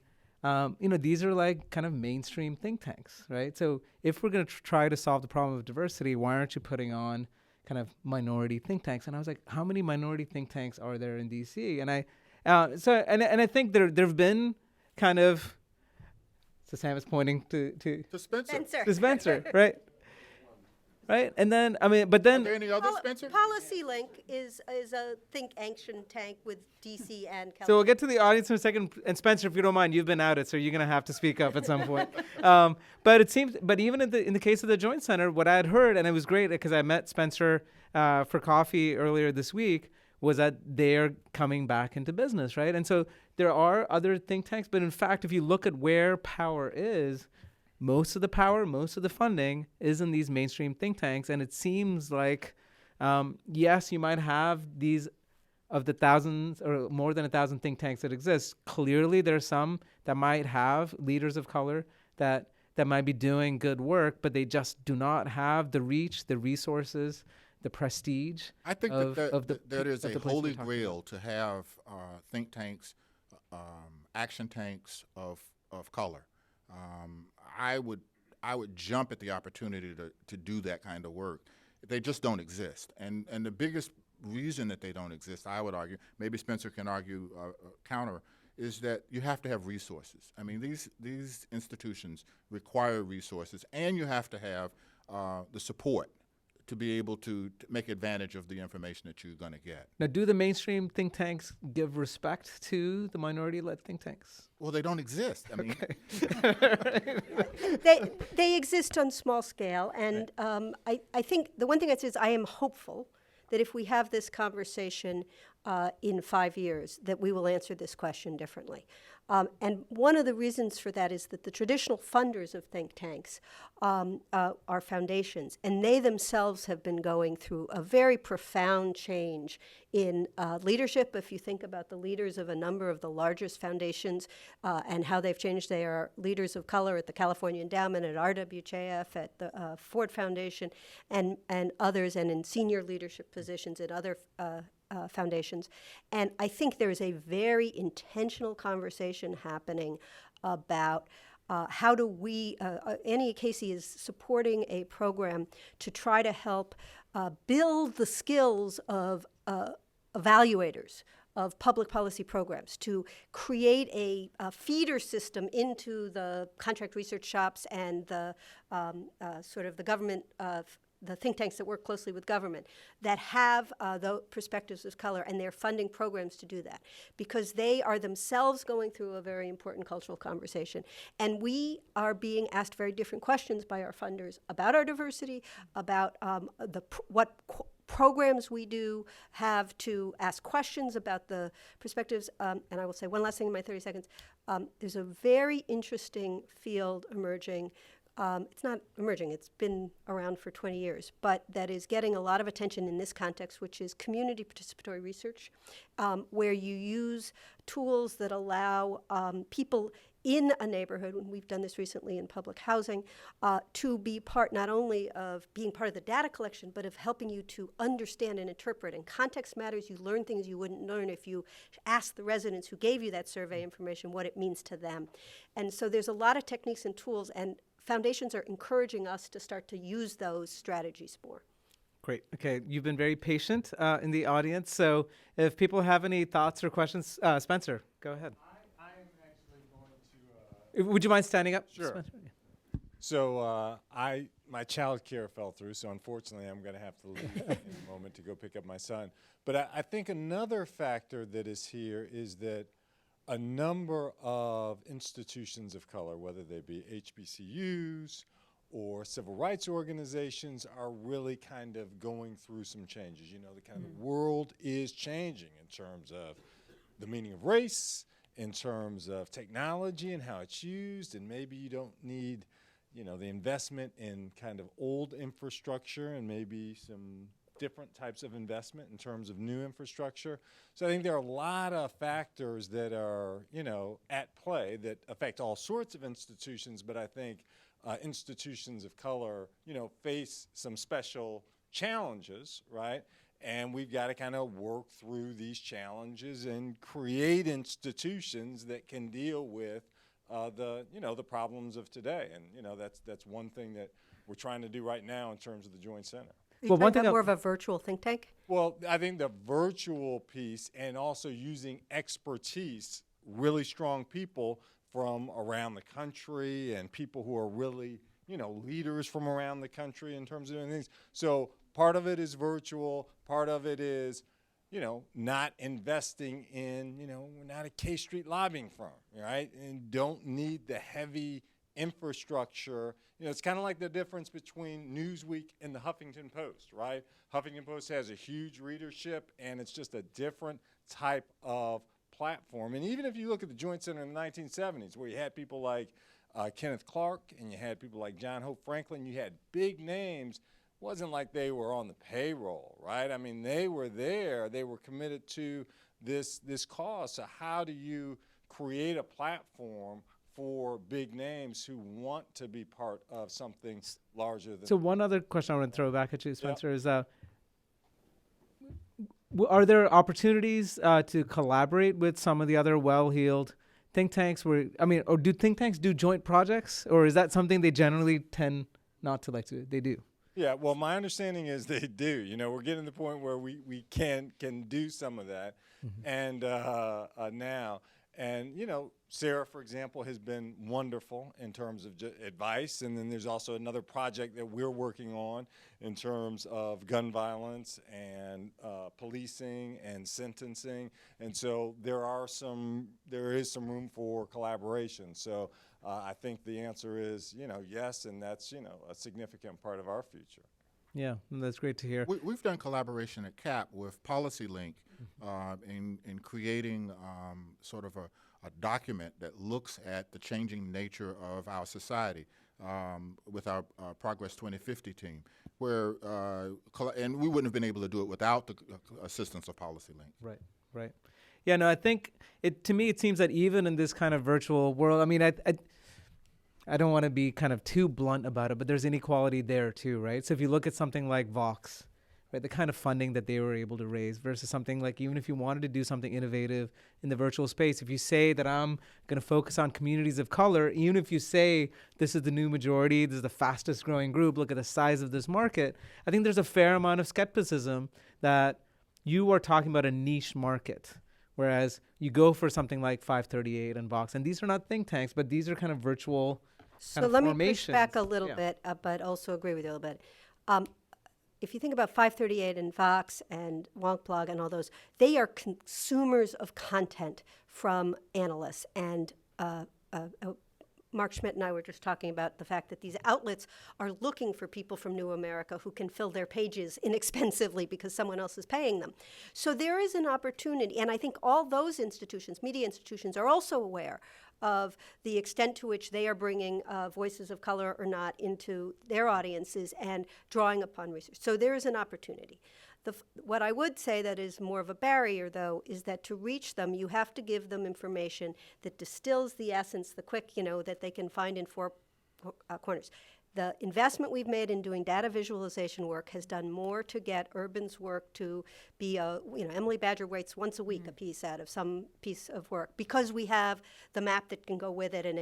these are like kind of mainstream think tanks, right? So if we're going to try to solve the problem of diversity, why aren't you putting on kind of minority think tanks? And I was like, how many minority think tanks are there in DC? And I think there've been kind of, so Sam is pointing to Spencer, right? Right, and then Are there any others, Spencer? PolicyLink is a think action tank with DC and California. So we'll get to the audience in a second. And Spencer, if you don't mind, you've been outed, so you're going to have to speak up at some point. But it seems, but even in the case of the Joint Center, what I had heard, and it was great because I met Spencer for coffee earlier this week, was that they're coming back into business, right? And so there are other think tanks, but in fact, if you look at where power is, most of the power, most of the funding is in these mainstream think tanks. And it seems like, yes, you might have these of the thousands or more than 1,000 think tanks that exist. Clearly, there are some that might have leaders of color that might be doing good work, but they just do not have the reach, the resources, the prestige. I think that is a holy grail to have think tanks, action tanks of color. I would jump at the opportunity to do that kind of work. They just don't exist, and the biggest reason that they don't exist, I would argue, maybe Spencer can argue counter, is that you have to have resources. I mean, these institutions require resources, and you have to have the support to be able to make advantage of the information that you're going to get. Now, do the mainstream think tanks give respect to the minority-led think tanks? Well, they don't exist. I mean, they exist on small scale, and I think the one thing I'd say is I am hopeful that if we have this conversation in 5 years, that we will answer this question differently. And one of the reasons for that is that the traditional funders of think tanks are foundations, and they themselves have been going through a very profound change in leadership. If you think about the leaders of a number of the largest foundations and how they've changed, they are leaders of color at the California Endowment, at RWJF, at the Ford Foundation, and others, and in senior leadership positions at other foundations. And I think there is a very intentional conversation happening about how do we, Annie Casey is supporting a program to try to help build the skills of evaluators of public policy programs, to create a feeder system into the contract research shops and the sort of the government the think tanks that work closely with government that have the perspectives of color, and they're funding programs to do that because they are themselves going through a very important cultural conversation. And we are being asked very different questions by our funders about our diversity, about programs we do have to ask questions about the perspectives. And I will say one last thing in my 30 seconds. There's a very interesting field emerging. It's not emerging, it's been around for 20 years, but that is getting a lot of attention in this context, which is community participatory research, where you use tools that allow people in a neighborhood, and we've done this recently in public housing, to be part not only of being part of the data collection, but of helping you to understand and interpret. And context matters. You learn things you wouldn't learn if you asked the residents who gave you that survey information what it means to them. And so there's a lot of techniques and tools, and foundations are encouraging us to start to use those strategies more. Great. Okay, you've been very patient in the audience. So if people have any thoughts or questions, Spencer, go ahead. I am actually going to. Would you mind standing up? Sure. Spencer? Yeah. So my child care fell through, so unfortunately I'm going to have to leave in a moment to go pick up my son. But I think another factor that is here is that a number of institutions of color, whether they be HBCUs or civil rights organizations, are really kind of going through some changes. You know, the kind of world is changing in terms of the meaning of race, in terms of technology and how it's used, and maybe you don't need, you know, the investment in kind of old infrastructure and maybe some different types of investment in terms of new infrastructure. So I think there are a lot of factors that are, you know, at play that affect all sorts of institutions, but I think institutions of color, you know, face some special challenges, right? And we've got to kind of work through these challenges and create institutions that can deal with the problems of today. And, you know, that's one thing that we're trying to do right now in terms of the Joint Center. Are you Well, one talking thing about more of a virtual think tank? Well, I think the virtual piece and also using expertise, really strong people from around the country and people who are really, you know, leaders from around the country in terms of doing things. So part of it is virtual, part of it is, you know, not investing in, you know, we're not a K Street lobbying firm, right? And don't need the heavy infrastructure. You know, it's kind of like the difference between Newsweek and the Huffington Post, right? Huffington Post has a huge readership, and it's just a different type of platform. And even if you look at the Joint Center in the 1970s, where you had people like Kenneth Clark and you had people like John Hope Franklin, you had big names, it wasn't like they were on the payroll, right? I mean, they were there. They were committed to this cause. So how do you create a platform for big names who want to be part of something larger than... So one other question I want to throw back at you, Spencer, is are there opportunities to collaborate with some of the other well-heeled think tanks? Or do think tanks do joint projects, or is that something they generally tend not to like to do? They do. Yeah, well, my understanding is they do. You know, we're getting to the point where we can do some of that, and now. And, you know, Sarah, for example, has been wonderful in terms of advice. And then there's also another project that we're working on in terms of gun violence and policing and sentencing. And so there is some room for collaboration. So I think the answer is, you know, yes, and that's, you know, a significant part of our future. Yeah, that's great to hear. We've done collaboration at CAP with PolicyLink in creating sort of a document that looks at the changing nature of our society with our Progress 2050 team, where and we wouldn't have been able to do it without the assistance of PolicyLink. Right. Yeah, no, I think to me it seems that even in this kind of virtual world, I mean, I don't want to be kind of too blunt about it, but there's inequality there too, right? So if you look at something like Vox, right, the kind of funding that they were able to raise versus something like, even if you wanted to do something innovative in the virtual space, if you say that I'm going to focus on communities of color, even if you say this is the new majority, this is the fastest growing group, look at the size of this market, I think there's a fair amount of skepticism that you are talking about a niche market. Whereas you go for something like 538 and Vox, and these are not think tanks, but these are kind of virtual So let me push back a little bit, but also agree with you a little bit. if you think about 538 and Vox and Wonkblog and all those, they are consumers of content from analysts. And Mark Schmidt and I were just talking about the fact that these outlets are looking for people from New America who can fill their pages inexpensively because someone else is paying them. So there is an opportunity, and I think all those institutions, media institutions, are also aware of the extent to which they are bringing voices of color or not into their audiences and drawing upon research. So there is an opportunity. What I would say that is more of a barrier, though, is that to reach them, you have to give them information that distills the essence, the quick, that they can find in four corners. The investment we've made in doing data visualization work has done more to get Urban's work to be Emily Badger writes once a week a piece out of some piece of work because we have the map that can go with it, and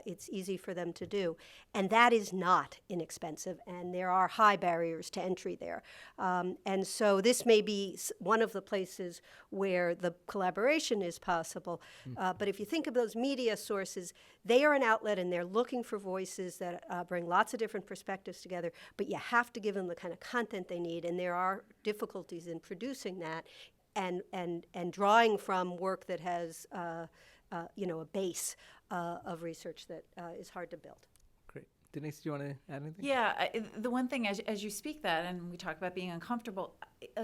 it's easy for them to do. And that is not inexpensive, and there are high barriers to entry there. And so this may be one of the places where the collaboration is possible. But if you think of those media sources, they are an outlet, and they're looking for voices that bring lots of different perspectives together, but you have to give them the kind of content they need, and there are difficulties in producing that and drawing from work that has a base of research that is hard to build. Great. Denise, do you want to add anything? Yeah, the one thing as you speak that, and we talk about being uncomfortable,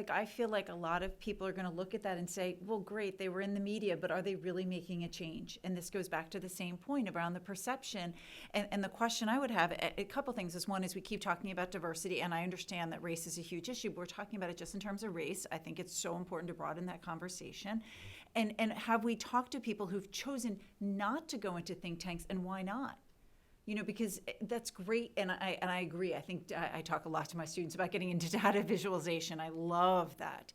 I feel like a lot of people are going to look at that and say, well, great, they were in the media, but are they really making a change? And this goes back to the same point around the perception. And the question I would have, a couple things is, one is we keep talking about diversity, and I understand that race is a huge issue, but we're talking about it just in terms of race. I think it's so important to broaden that conversation. And have we talked to people who've chosen not to go into think tanks, and why not? Because that's great, and I agree. I think I talk a lot to my students about getting into data visualization. I love that.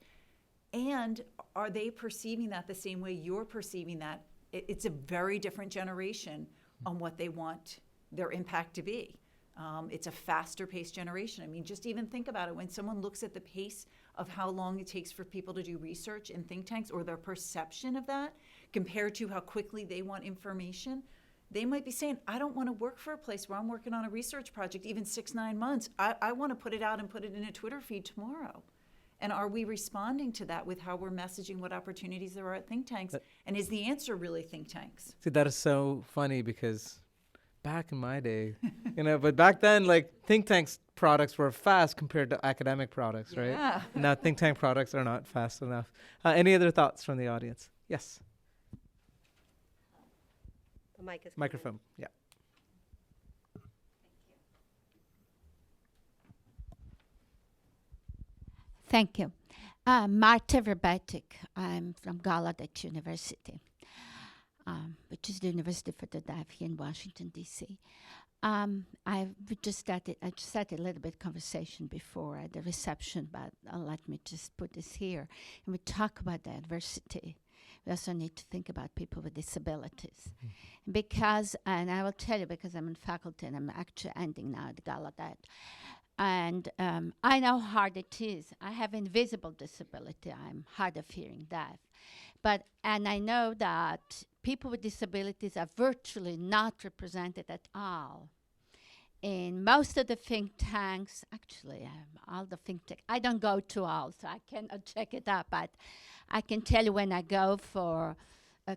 And are they perceiving that the same way you're perceiving that? It's a very different generation on what they want their impact to be. It's a faster paced generation. I mean, just even think about it. When someone looks at the pace of how long it takes for people to do research in think tanks, or their perception of that compared to how quickly they want information, they might be saying, I don't want to work for a place where I'm working on a research project even 6-9 months. I want to put it out and put it in a Twitter feed tomorrow. And are we responding to that with how we're messaging what opportunities there are at think tanks? And is the answer really think tanks? See, that is so funny because back in my day, but back then, think tanks products were fast compared to academic products, right? Yeah. Now think tank products are not fast enough. Any other thoughts from the audience? Yes. The mic is Microphone. Yeah. Thank you. Marta Verbetic. I'm from Gallaudet University, which is the University for the Deaf here in Washington, D.C. I just started a little bit conversation before at the reception, but let me just put this here. And we talk about diversity. We also need to think about people with disabilities. Because, and I will tell you, because I'm in faculty and I'm actually ending now at Gallaudet, and I know how hard it is. I have invisible disability. I'm hard of hearing, deaf. And I know that people with disabilities are virtually not represented at all. In most of the think tanks, actually, all the think tanks, I don't go to all, so I cannot check it out, but I can tell you when I go for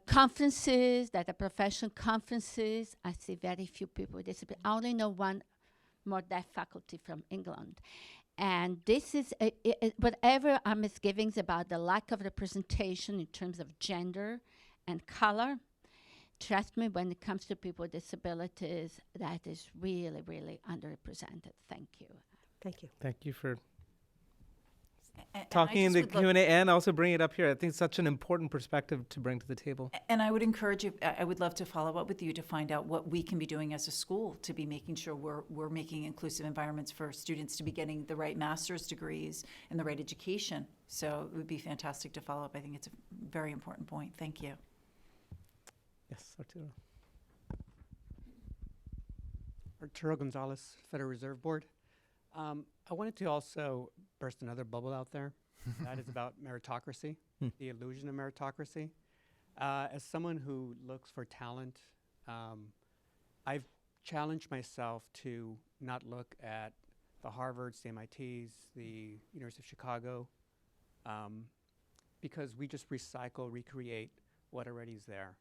conferences, that are professional conferences, I see very few people with disabilities. I only know one more deaf faculty from England. And this is, whatever our misgivings about the lack of representation in terms of gender and color, trust me, when it comes to people with disabilities, that is really, really underrepresented. Thank you. Thank you. Thank you for And talking I in just the would love- Q&A and also bringing it up here. I think it's such an important perspective to bring to the table. And I would encourage you, I would love to follow up with you to find out what we can be doing as a school to be making sure we're making inclusive environments for students to be getting the right master's degrees and the right education. So it would be fantastic to follow up. I think it's a very important point. Thank you. Yes, Arturo. Arturo Gonzalez, Federal Reserve Board. I wanted to also burst another bubble out there. That is about meritocracy, the illusion of meritocracy. As someone who looks for talent, I've challenged myself to not look at the Harvards, the MITs, the University of Chicago, because we just recycle, recreate what already is there.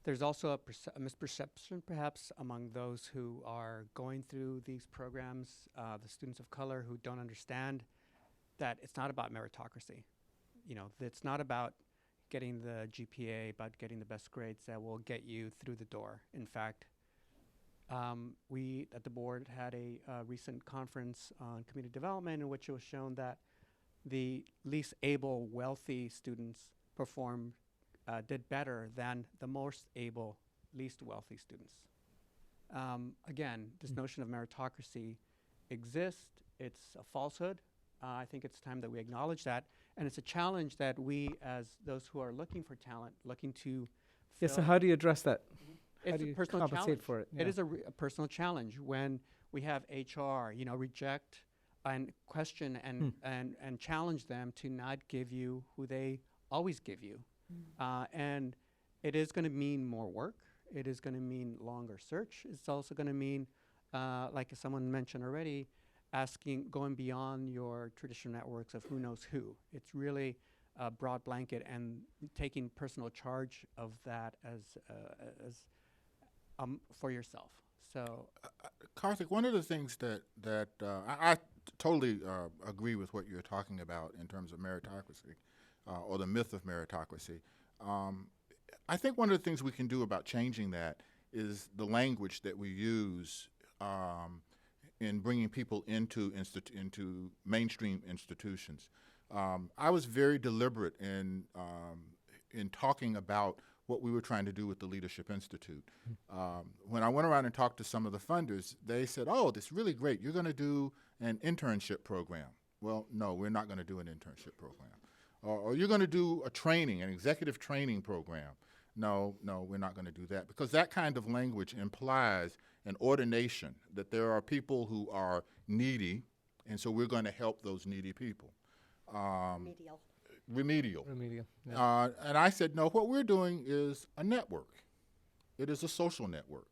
There's also a misperception, perhaps, among those who are going through these programs, the students of color who don't understand that it's not about meritocracy. It's not about getting the GPA, about getting the best grades that will get you through the door. In fact, we at the board had a recent conference on community development in which it was shown that the least able, wealthy students did better than the most able, least wealthy students. Again, this notion of meritocracy exists. It's a falsehood. I think it's time that we acknowledge that. And it's a challenge that we, as those who are looking for talent, looking to Yes, so fill- how do you address that? How It's do a you personal compensate challenge. for it? It is a personal challenge when we have HR, reject and question and challenge them to not give you who they always give you. And it is going to mean more work. It is going to mean longer search. It's also going to mean, like someone mentioned already, going beyond your traditional networks of who knows who. It's really a broad blanket and taking personal charge of that as for yourself. So, Karthik, one of the things that I totally agree with what you're talking about in terms of meritocracy, or the myth of meritocracy. I think one of the things we can do about changing that is the language that we use in bringing people into mainstream institutions. I was very deliberate in talking about what we were trying to do with the Leadership Institute. When I went around and talked to some of the funders, they said, "Oh, this is really great. You're going to do an internship program." Well, no, we're not going to do an internship program. Or you're going to do an executive training program. No, we're not going to do that, because that kind of language implies an ordination that there are people who are needy, and so we're going to help those needy people. Remedial. Yeah. And I said, no, what we're doing is a network. It is a social network.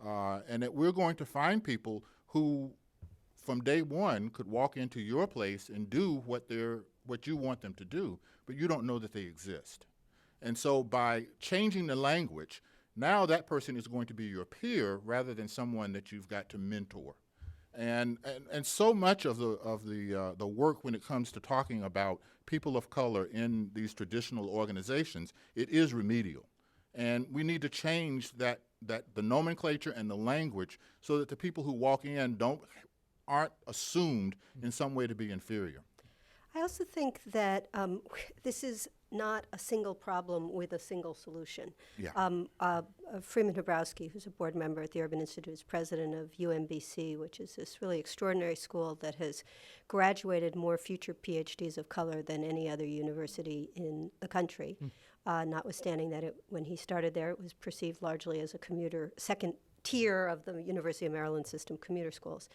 And that we're going to find people who, from day one, could walk into your place and do what you want them to do, but you don't know that they exist. And so by changing the language, now that person is going to be your peer rather than someone that you've got to mentor. And so much of the work when it comes to talking about people of color in these traditional organizations, it is remedial. And we need to change the nomenclature and the language so that the people who walk in aren't assumed in some way to be inferior. I also think that this is not a single problem with a single solution. Yeah. Freeman Hrabowski, who's a board member at the Urban Institute, is president of UMBC, which is this really extraordinary school that has graduated more future PhDs of color than any other university in the country, notwithstanding that when he started there, it was perceived largely as a second tier of the University of Maryland system commuter schools.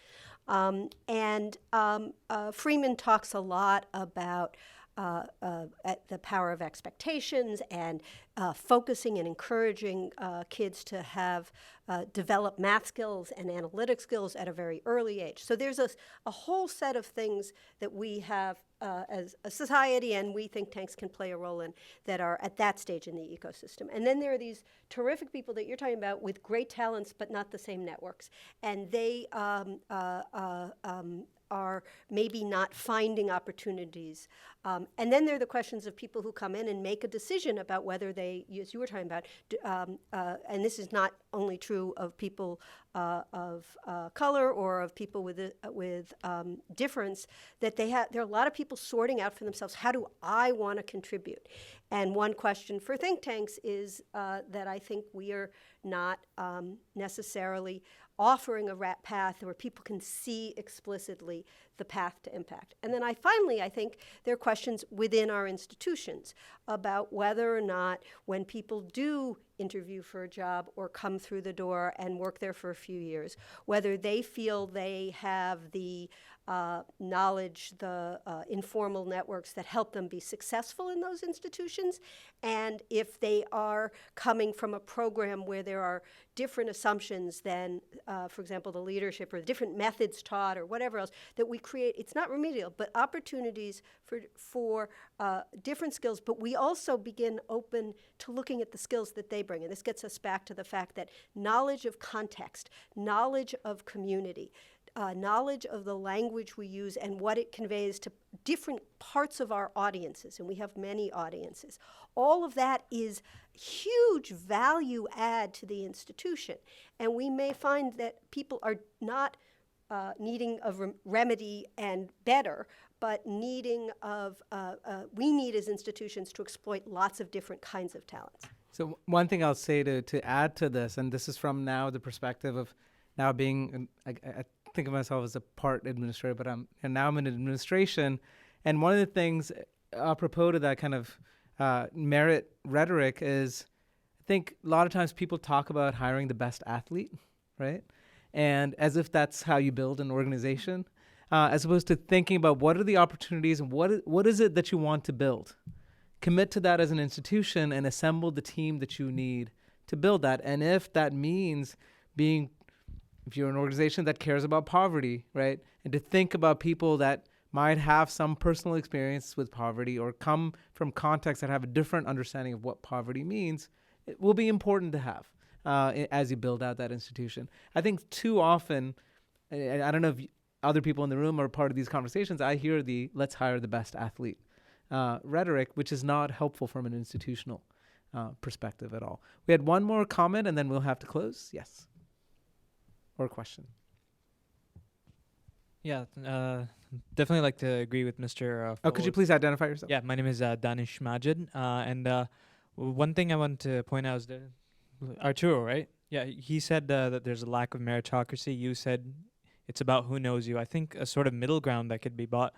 Freeman talks a lot about the power of expectations and focusing and encouraging kids to have develop math skills and analytic skills at a very early age. So there's a whole set of things that we have as a society, and we think tanks can play a role in, that are at that stage in the ecosystem. And then there are these terrific people that you're talking about with great talents but not the same networks. And they are maybe not finding opportunities. And then there are the questions of people who come in and make a decision about whether they, as you were talking about, and this is not only true of people of color or of people with difference, that there are a lot of people sorting out for themselves, how do I want to contribute? And one question for think tanks is that I think we are not necessarily offering a path where people can see explicitly the path to impact. And then I think there are questions within our institutions about whether or not when people do interview for a job or come through the door and work there for a few years, whether they feel they have the knowledge, the informal networks that help them be successful in those institutions. And if they are coming from a program where there are different assumptions than, for example, the leadership or different methods taught or whatever else, that we create, it's not remedial, but opportunities for different skills. But we also begin open to looking at the skills that they bring. And this gets us back to the fact that knowledge of context, knowledge of community, knowledge of the language we use and what it conveys to different parts of our audiences, and we have many audiences. All of that is huge value add to the institution. And we may find that people are not needing of remedy and better, but needing of, we need as institutions to exploit lots of different kinds of talents. So one thing I'll say to add to this, and this is from now the perspective of now being, I think of myself as a part administrator, but now I'm in administration. And one of the things apropos to that kind of merit rhetoric is, I think a lot of times people talk about hiring the best athlete, right? And as if that's how you build an organization, as opposed to thinking about what are the opportunities and what is it that you want to build. Commit to that as an institution and assemble the team that you need to build that. And if that means if you're an organization that cares about poverty, right, and to think about people that might have some personal experience with poverty or come from contexts that have a different understanding of what poverty means, it will be important to have as you build out that institution. I think too often, and I don't know if other people in the room are part of these conversations, I hear the let's hire the best athlete rhetoric, which is not helpful from an institutional perspective at all. We had one more comment and then we'll have to close. Yes. Or question. Yeah, definitely like to agree with Mr. Oh, could you Fulwood. please identify yourself? Yeah, my name is Danish Majid, and one thing I want to point out is that Arturo, right? Yeah, he said that there's a lack of meritocracy. You said it's about who knows you. I think a sort of middle ground that could be bought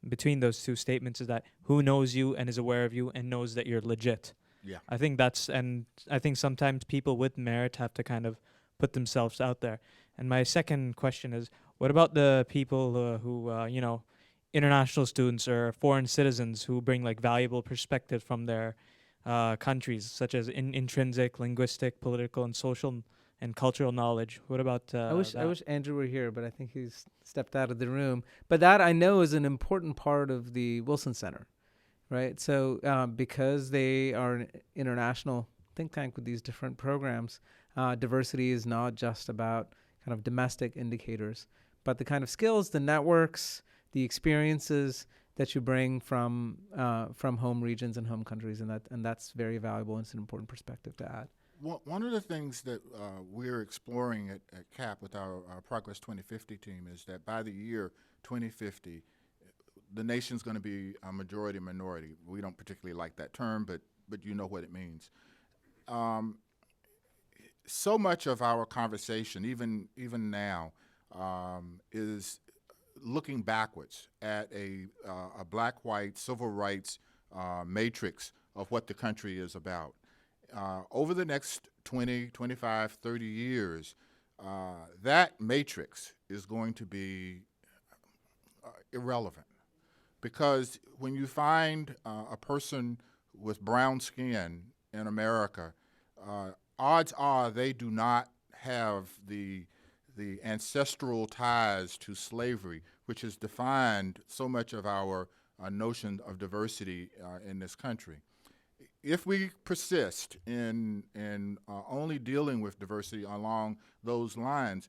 between those two statements is that who knows you and is aware of you and knows that you're legit. Yeah. I think I think sometimes people with merit have to kind of put themselves out there. And my second question is, what about the people who international students or foreign citizens who bring like valuable perspective from their countries, such as intrinsic, linguistic, political, and social and cultural knowledge? What about I wish Andrew were here, but I think he's stepped out of the room. But that I know is an important part of the Wilson Center, right? So because they are an international think tank with these different programs, diversity is not just about kind of domestic indicators, but the kind of skills, the networks, the experiences that you bring from home regions and home countries, and that's very valuable, and it's an important perspective to add. One of the things that we're exploring at CAP with our Progress 2050 team is that by the year 2050, the nation's going to be a majority minority. We don't particularly like that term, but you know what it means. So much of our conversation, even now, is looking backwards at a black-white civil rights matrix of what the country is about. Over the next 20, 25, 30 years, that matrix is going to be irrelevant, because when you find a person with brown skin in America, odds are they do not have the ancestral ties to slavery, which has defined so much of our notion of diversity in this country. If we persist in only dealing with diversity along those lines,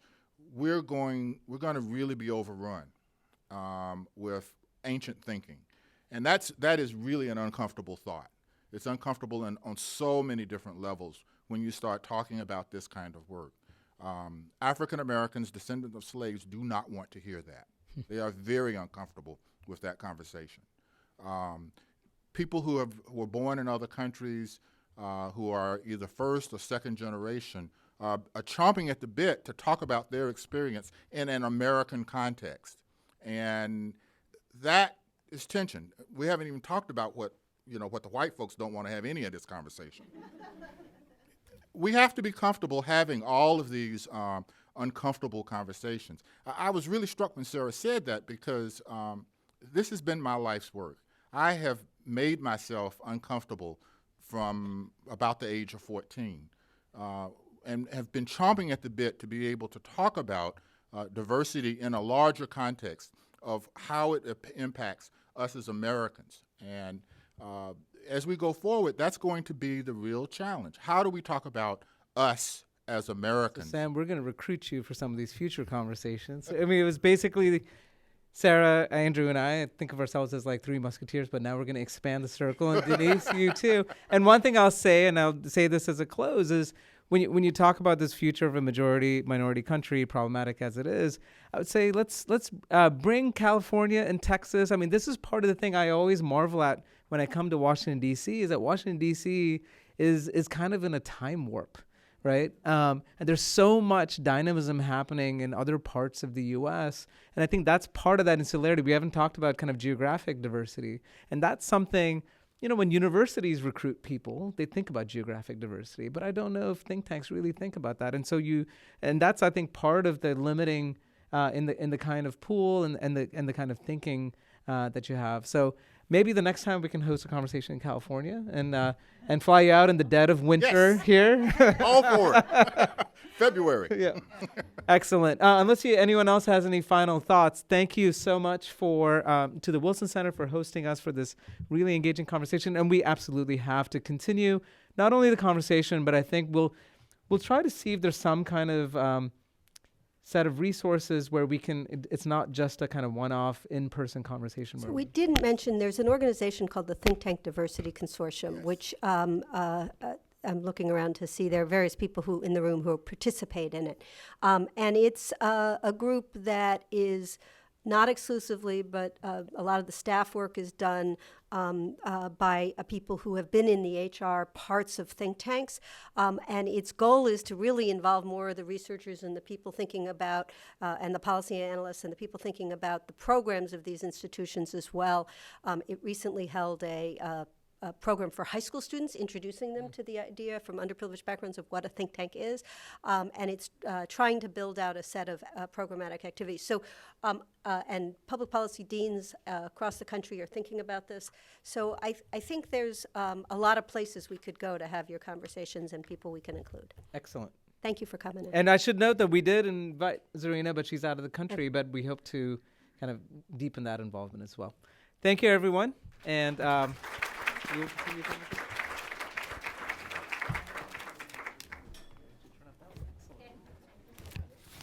we're going to really be overrun with ancient thinking, and that is really an uncomfortable thought. It's uncomfortable on so many different levels when you start talking about this kind of work. African Americans, descendants of slaves, do not want to hear that. They are very uncomfortable with that conversation. People who were born in other countries, who are either first or second generation, are chomping at the bit to talk about their experience in an American context. And that is tension. We haven't even talked about what the white folks don't want to have any of this conversation. We have to be comfortable having all of these uncomfortable conversations. I was really struck when Sarah said that because this has been my life's work. I have made myself uncomfortable from about the age of 14 and have been chomping at the bit to be able to talk about diversity in a larger context of how it impacts us as Americans. And as we go forward, that's going to be the real challenge. How do we talk about us as Americans? Sam, we're going to recruit you for some of these future conversations. I mean, it was basically Sarah, Andrew, and I think of ourselves as like three musketeers, but now we're going to expand the circle, and Denise, you too. And one thing I'll say, and I'll say this as a close, is when you talk about this future of a minority country, problematic as it is, I would say let's bring California and Texas. I mean, this is part of the thing I always marvel at when I come to Washington, D.C., is that Washington, D.C. is kind of in a time warp. Right? And there's so much dynamism happening in other parts of the U.S. And I think that's part of that insularity. We haven't talked about kind of geographic diversity. And that's something, when universities recruit people, they think about geographic diversity. But I don't know if think tanks really think about that. And so that's, I think, part of the limiting in the kind of pool and the kind of thinking that you have. So maybe the next time we can host a conversation in California and fly you out in the dead of winter here. All for it. February. Yeah. Excellent. Unless anyone else has any final thoughts, thank you so much to the Wilson Center for hosting us for this really engaging conversation. And we absolutely have to continue not only the conversation, but I think we'll try to see if there's some kind of set of resources where we can, it's not just a kind of one-off in-person conversation. So we didn't mention, there's an organization called the Think Tank Diversity Consortium, which I'm looking around to see there are various people who in the room who participate in it. And it's a group that is not exclusively, but a lot of the staff work is done by people who have been in the HR parts of think tanks. And its goal is to really involve more of the researchers and the people thinking about, and the policy analysts and the people thinking about the programs of these institutions as well. It recently held a program for high school students, introducing them to the idea from underprivileged backgrounds of what a think tank is. And it's trying to build out a set of programmatic activities. So, and public policy deans across the country are thinking about this. So I think there's a lot of places we could go to have your conversations and people we can include. Excellent. Thank you for coming in. And I should note that we did invite Zarina, but she's out of the country, but we hope to kind of deepen that involvement as well. Thank you, everyone. And we'll continue.